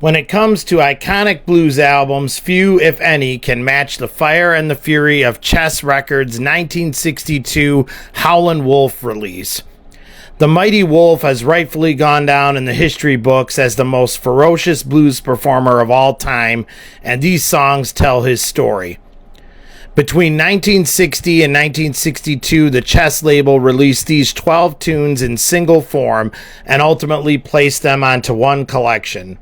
When it comes to iconic blues albums, few, if any, can match the fire and the fury of Chess Records' 1962 Howlin Wolf release. The mighty Wolf has rightfully gone down in the history books as the most ferocious blues performer of all time, and these songs tell his story. Between 1960 and 1962, the Chess label released these 12 tunes in single form and ultimately placed them onto one collection.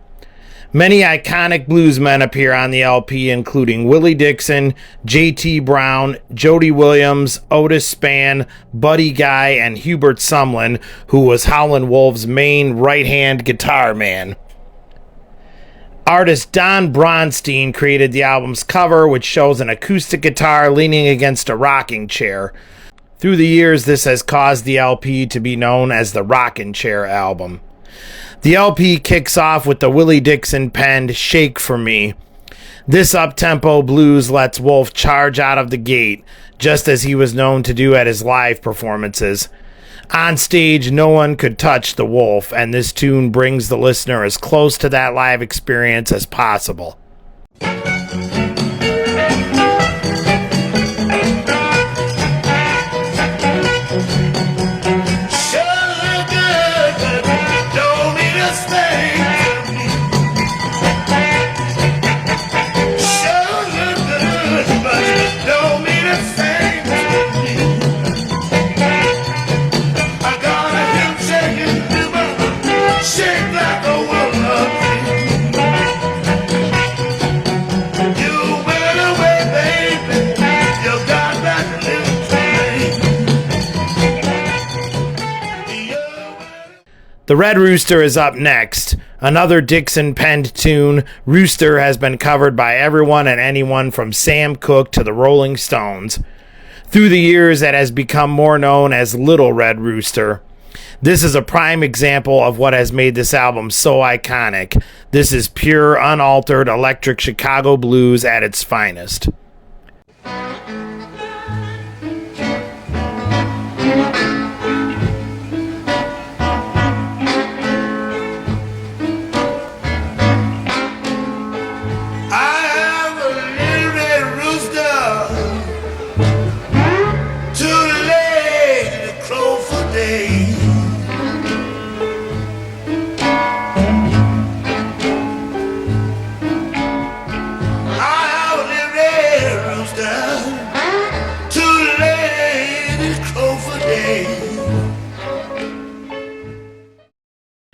Many iconic bluesmen appear on the LP, including Willie Dixon, J.T. Brown, Jody Williams, Otis Spann, Buddy Guy, and Hubert Sumlin, who was Howlin Wolf's main right-hand guitar man. Artist Don Bronstein created the album's cover, which shows an acoustic guitar leaning against a rocking chair. Through the years, this has caused the LP to be known as the Rockin Chair Album. The LP kicks off with the Willie Dixon penned Shake For Me. This up-tempo blues lets Wolf charge out of the gate, just as he was known to do at his live performances. On stage, no one could touch the Wolf, and this tune brings the listener as close to that live experience as possible. The Red Rooster is up next. Another Dixon-penned tune, Rooster has been covered by everyone and anyone from Sam Cooke to the Rolling Stones. Through the years, it has become more known as Little Red Rooster. This is a prime example of what has made this album so iconic. This is pure, unaltered electric Chicago blues at its finest.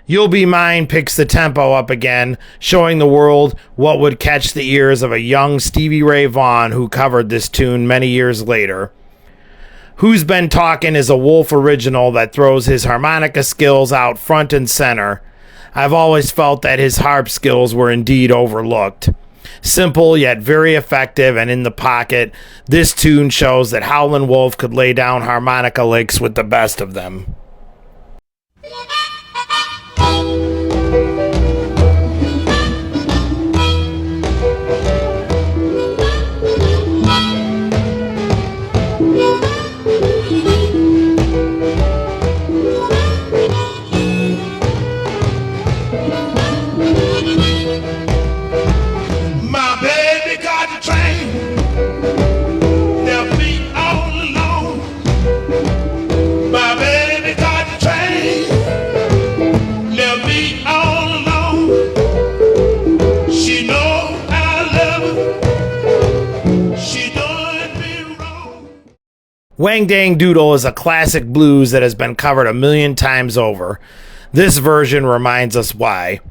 You'll Be Mine picks the tempo up again, showing the world what would catch the ears of a young Stevie Ray Vaughan who covered this tune many years later. Who's Been Talkin' is a Wolf original that throws his harmonica skills out front and center. I've always felt that his harp skills were indeed overlooked. Simple yet very effective and in the pocket, this tune shows that Howlin Wolf could lay down harmonica licks with the best of them. Wang Dang Doodle is a classic blues that has been covered 1,000,000 times over. This version reminds us why.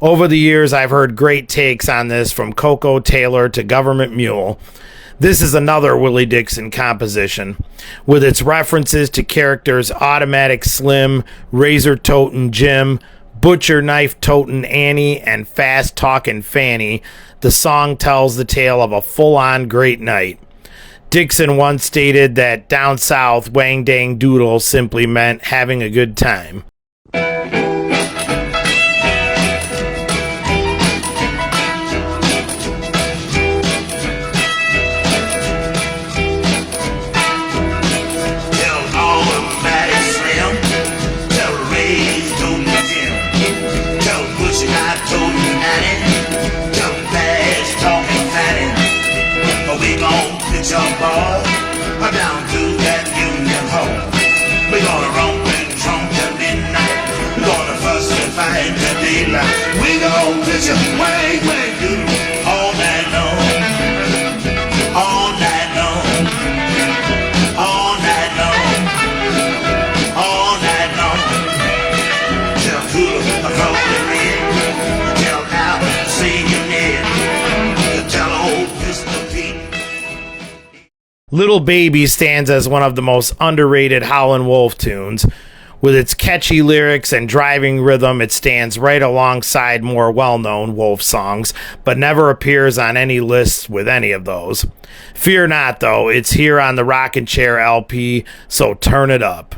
Over the years, I've heard great takes on this from Coco Taylor to Government Mule. This is another Willie Dixon composition, with its references to characters Automatic Slim, Razor Totin' Jim, Butcher Knife Totin' Annie, and Fast Talkin' Fanny. The song tells the tale of a full-on great night. Dixon once stated that down south, Wang Dang Doodle simply meant having a good time. Butcher Knife Totin' Annie. We're gonna romp and tromp till midnight. We're gonna fuss and fight till daylight. We're gonna pitch a Wang, Wang, Doodle all night long. All night long. All night long. All night long. Tell Doodle across the red. Tell Al, see you dead. Tell old Mr. Pete. Little Baby stands as one of the most underrated Howlin Wolf tunes. With its catchy lyrics and driving rhythm, it stands right alongside more well-known Wolf songs, but never appears on any lists with any of those. Fear not, though, it's here on the Rockin Chair LP, so turn it up.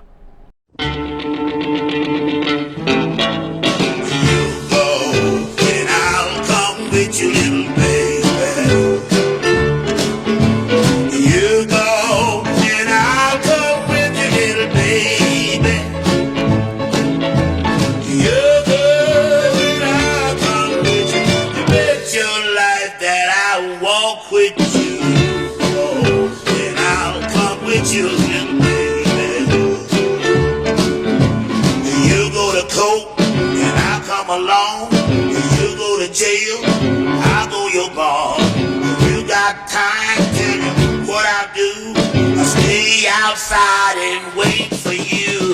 Along, you go to jail, I'll go your bar. If you got time, tell me what I do. I stay outside and wait for you.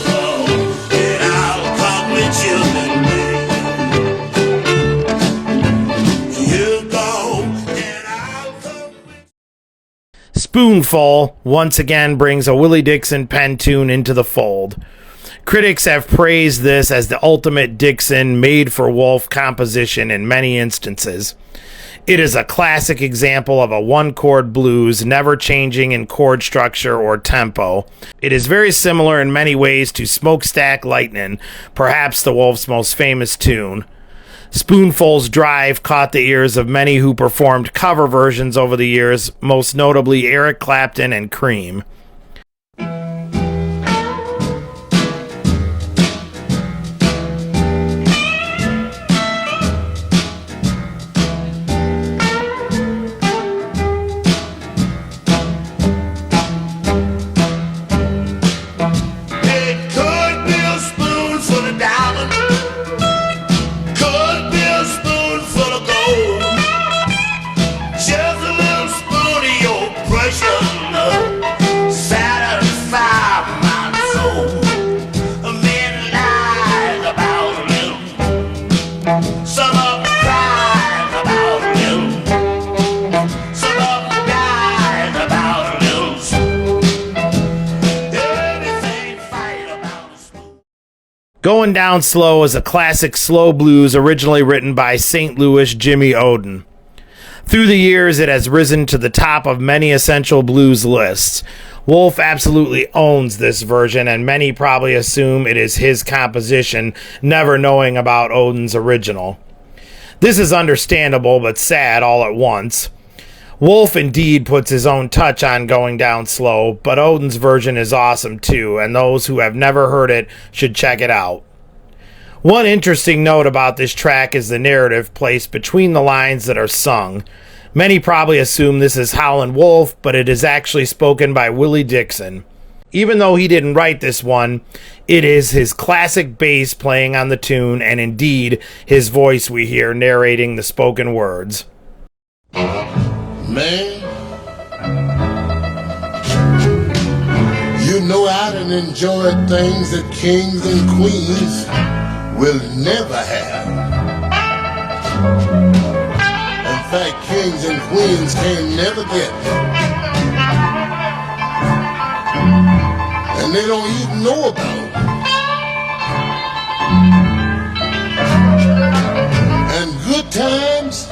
Oh, and I'll come with you, baby. You go, and I'll come with you. Spoonfall once again brings a Willie Dixon pen tune into the fold. Critics have praised this as the ultimate Dixon made-for-Wolf composition in many instances. It is a classic example of a one-chord blues, never changing in chord structure or tempo. It is very similar in many ways to Smokestack Lightnin', perhaps the Wolf's most famous tune. Spoonfall's drive caught the ears of many who performed cover versions over the years, most notably Eric Clapton and Cream. Going Down Slow is a classic slow blues originally written by St. Louis Jimmy Oden. Through the years, it has risen to the top of many essential blues lists. Wolf absolutely owns this version, and many probably assume it is his composition, never knowing about Oden's original. This is understandable, but sad all at once. Wolf indeed puts his own touch on Going Down Slow, but Oden's version is awesome too, and those who have never heard it should check it out. One interesting note about this track is the narrative placed between the lines that are sung. Many probably assume this is Howlin Wolf, but it is actually spoken by Willie Dixon. Even though he didn't write this one, it is his classic bass playing on the tune, and indeed his voice we hear narrating the spoken words. Man, you know I done enjoyed things that kings and queens will never have. In fact, kings and queens can never get. And they don't even know about it. And good times,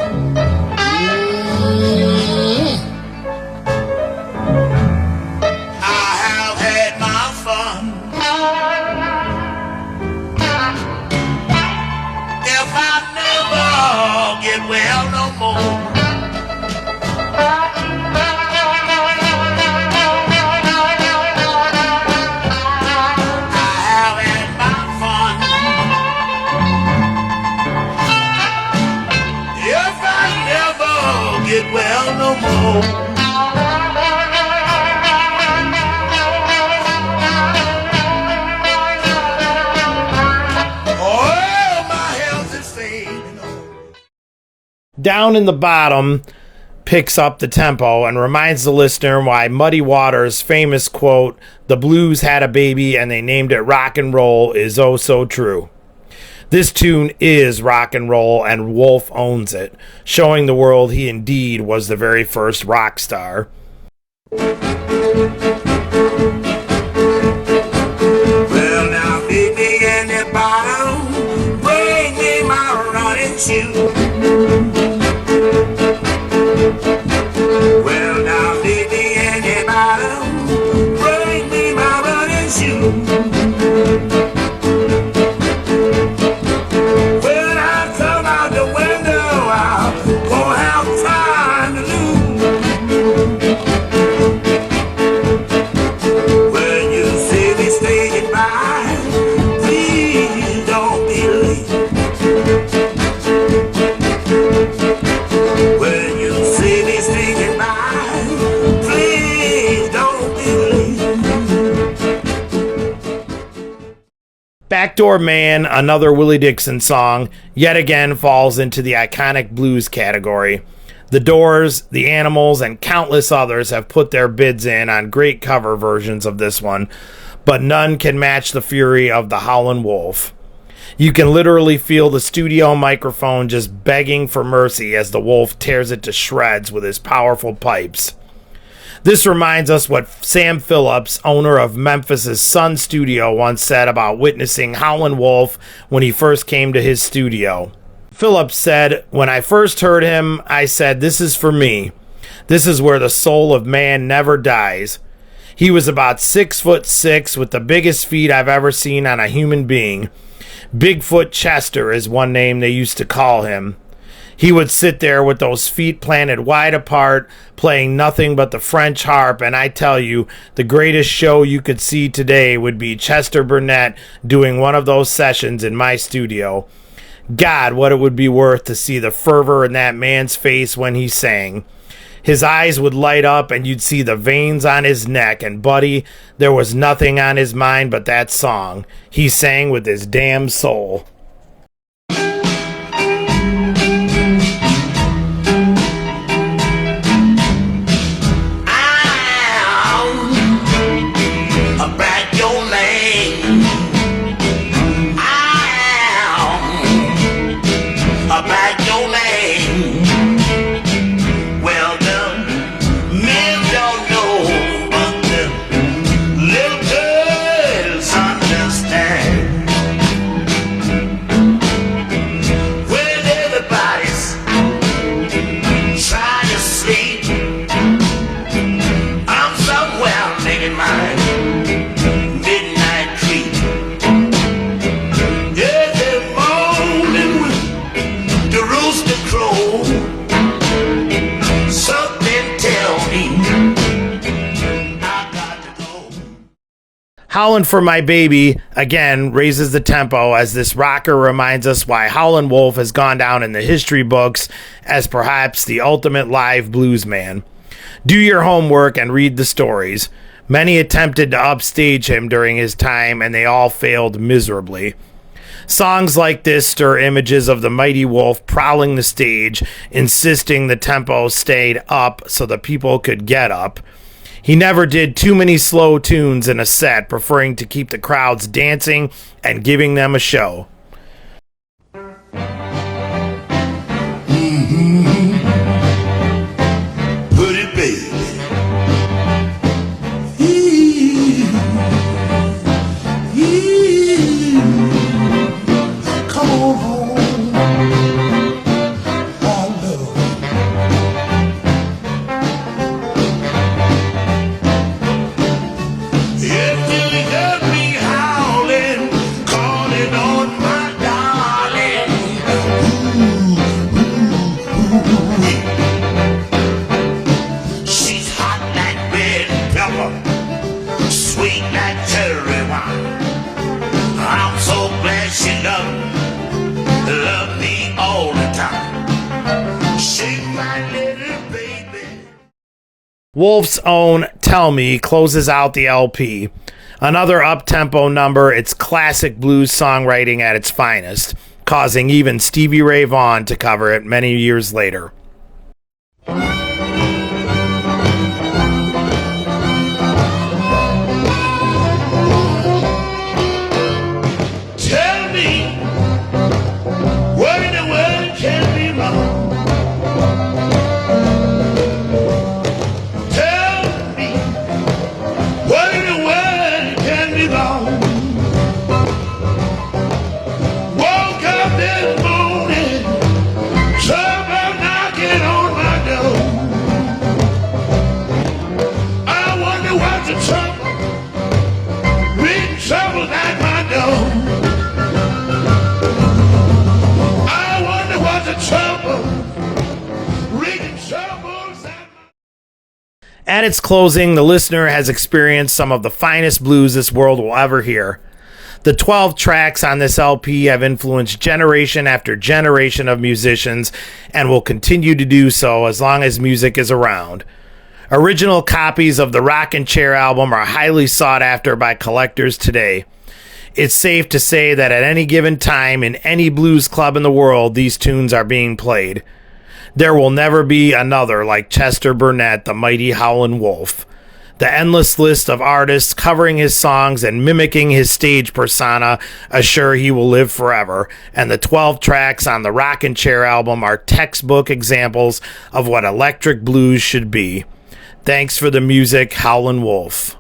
I have had my fun. If I never get well no more, I have had my fun. If I never get well no more, Down in the bottom picks up the tempo and reminds the listener why Muddy Waters' famous quote, "The blues had a baby and they named it rock and roll," is oh so true. This tune is rock and roll, and Wolf owns it, showing the world he indeed was the very first rock star. Well, now, baby, in the bottom, bring me my running shoe. Well, now, baby, in the bottom, bring me my running shoe. Backdoor Man, another Willie Dixon song, yet again falls into the iconic blues category. The Doors, The Animals, and countless others have put their bids in on great cover versions of this one, but none can match the fury of the Howlin Wolf. You can literally feel the studio microphone just begging for mercy as the wolf tears it to shreds with his powerful pipes. This reminds us what Sam Phillips, owner of Memphis' Sun Studio, once said about witnessing Howlin Wolf when he first came to his studio. Phillips said, "When I first heard him, I said, this is for me. This is where the soul of man never dies." He was about 6'6" with the biggest feet I've ever seen on a human being. Bigfoot Chester is one name they used to call him. He would sit there with those feet planted wide apart, playing nothing but the French harp, and I tell you, the greatest show you could see today would be Chester Burnett doing one of those sessions in my studio. God, what it would be worth to see the fervor in that man's face when he sang. His eyes would light up and you'd see the veins on his neck, and buddy, there was nothing on his mind but that song. He sang with his damn soul. Howlin' for My Baby, again, raises the tempo as this rocker reminds us why Howlin' Wolf has gone down in the history books as perhaps the ultimate live blues man. Do your homework and read the stories. Many attempted to upstage him during his time, and they all failed miserably. Songs like this stir images of the mighty wolf prowling the stage, insisting the tempo stayed up so the people could get up. He never did too many slow tunes in a set, preferring to keep the crowds dancing and giving them a show. Put it, baby. Come on home, my love. If you got me howling, calling on my darling. She's hot like red pepper, sweet like cherry wine. I'm so glad she love me all the time. Shake my little baby. Wolf's own Tell Me closes out the LP. Another up-tempo number, it's classic blues songwriting at its finest. causing even Stevie Ray Vaughan to cover it many years later. At its closing, the listener has experienced some of the finest blues this world will ever hear. The 12 tracks on this LP have influenced generation after generation of musicians and will continue to do so as long as music is around. Original copies of the Rockin Chair Album are highly sought after by collectors today. It's safe to say that at any given time in any blues club in the world, these tunes are being played. There will never be another like Chester Burnett, the mighty Howlin Wolf. The endless list of artists covering his songs and mimicking his stage persona assure he will live forever, and the 12 tracks on the Rockin Chair Album are textbook examples of what electric blues should be. Thanks for the music, Howlin Wolf.